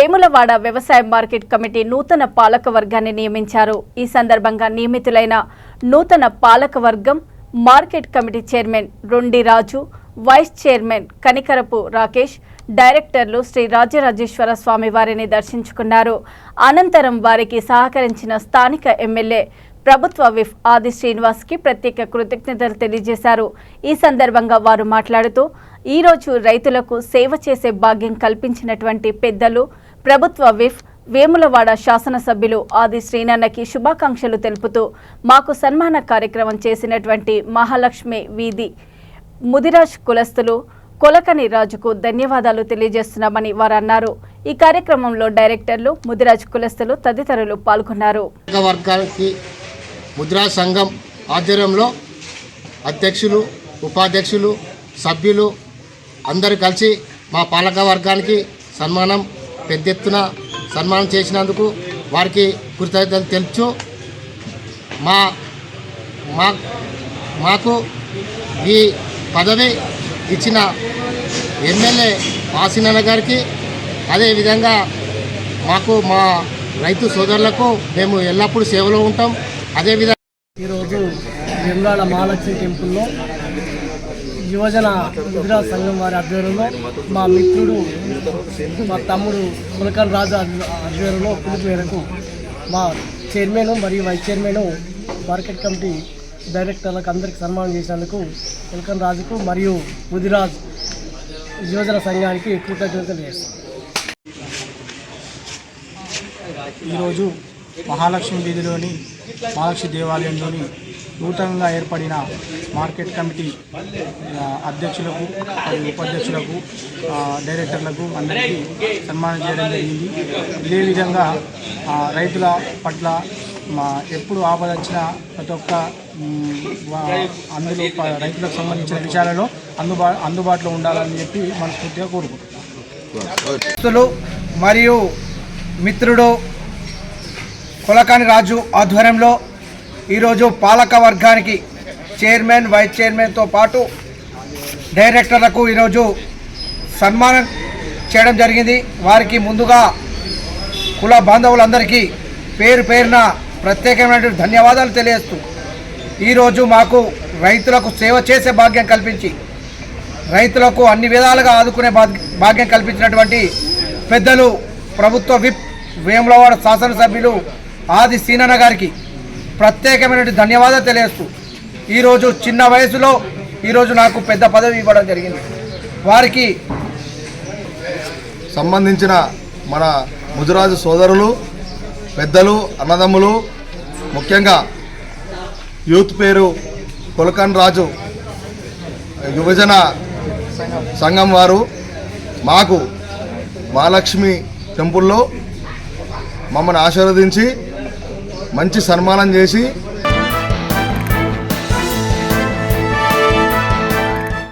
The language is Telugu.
వేములవాడ వ్యవసాయ మార్కెట్ కమిటీ నూతన పాలక వర్గాన్ని నియమించారు. ఈ సందర్భంగా నియమితులైన నూతన పాలక వర్గం మార్కెట్ కమిటీ చైర్మన్ రొండి రాజు, వైస్ చైర్మన్ కనికరపు రాకేష్, డైరెక్టర్లు శ్రీ రాజరాజేశ్వర స్వామి వారిని దర్శించుకున్నారు. అనంతరం వారికి సహకరించిన స్థానిక ఎమ్మెల్యే ప్రభుత్వ విప్ ఆది శ్రీనివాస్ కి ప్రత్యేక కృతజ్ఞతలు తెలియజేశారు. ఈ సందర్భంగా వారు మాట్లాడుతూ ఈ రోజు రైతులకు సేవ చేసే భాగ్యం కల్పించినటువంటి పెద్దలు ప్రభుత్వ విప్ వేములవాడ శాసనసభ్యులు ఆది శ్రీనన్నకి శుభాకాంక్షలు తెలుపుతూ మాకు సన్మాన కార్యక్రమం చేసినటువంటి మహాలక్ష్మి వీధి ముదిరాజ్ కులస్తులు కొలకని రాజుకు ధన్యవాదాలు తెలియజేస్తున్నామని వారు అన్నారు. ఈ కార్యక్రమంలో డైరెక్టర్లు, ముదిరాజ్ కులస్తులు తదితరులు పాల్గొన్నారు. ముద్రాజ్ సంఘం ఆధ్వర్యంలో అధ్యక్షులు, ఉపాధ్యక్షులు, సభ్యులు అందరూ కలిసి మా పాలక వర్గానికి పెద్ద ఎత్తున సన్మానం చేసినందుకు వారికి కృతజ్ఞతలు తెలుపుచు మాకు ఈ పదవి ఇచ్చిన ఎమ్మెల్యే వాసినన్న గారికి, అదేవిధంగా మాకు మా రైతు సోదరులకు మేము ఎల్లప్పుడూ సేవలో ఉంటాం. అదేవిధంగా ఈరోజు వేములవాడ మహాలక్ష్మి టెంపుల్లో యువజన ముదిరాజ్ సంఘం వారి ఆధ్వర్యంలో మా మిత్రుడు, మా తమ్ముడు కొలకన్ రాజు ఆధ్వర్యంలో పిలుపు మేరకు మా చైర్మన్ మరియు వైస్ చైర్మన్ మార్కెట్ కమిటీ డైరెక్టర్లకు అందరికీ సన్మానం చేసినందుకు కొలకన్ రాజుకు మరియు ముదిరాజ్ యువజన సంఘానికి కృతజ్ఞతలు చేస్తాం. ఈరోజు మహాలక్ష్మి వీధిలోని మహాలక్ష్మి దేవాలయంలోని నూతనంగా ఏర్పడిన మార్కెట్ కమిటీ అధ్యక్షులకు మరియు ఉపాధ్యక్షులకు, డైరెక్టర్లకు అందరికీ సన్మానం చేయడం జరిగింది. ఇదే విధంగా రైతుల పట్ల ఎప్పుడు ఆపద వచ్చినా ప్రతి ఒక్క అందులో రైతులకు సంబంధించిన విషయాలలో అందుబాటులో ఉండాలని చెప్పి మనస్ఫూర్తిగా కోరుకుంటున్నాం. మరియు మిత్రుడు కొలకాని రాజు ఆధ్వర్యంలో ఈరోజు పాలక వర్గానికి చైర్మన్, వైస్ చైర్మన్తో పాటు డైరెక్టర్లకు ఈరోజు సన్మానం చేయడం జరిగింది. వారికి ముందుగా కుల బాంధవులందరికీ పేరు పేరున ప్రత్యేకమైన ధన్యవాదాలు తెలియజేస్తూ ఈరోజు మాకు రైతులకు సేవ చేసే భాగ్యం కల్పించి రైతులకు అన్ని విధాలుగా ఆదుకునే భాగ్యం కల్పించినటువంటి పెద్దలు ప్రభుత్వ విప్ వేములవాడ శాసనసభ్యులు ఆది శ్రీనన్న గారికి ప్రత్యేకమైన ధన్యవాదాలు తెలియజేస్తూ ఈరోజు చిన్న వయసులో ఈరోజు నాకు పెద్ద పదవి ఇవ్వడం జరిగింది. వారికి సంబంధించిన మన ముదిరాజు సోదరులు, పెద్దలు, అన్నదమ్ములు, ముఖ్యంగా యూత్ పేరు కొలకన్ రాజు యువజన సంఘం వారు మాకు మహాలక్ష్మి టెంపుల్లో మమ్మల్ని ఆశీర్వదించి మంచి సన్మానం చేసి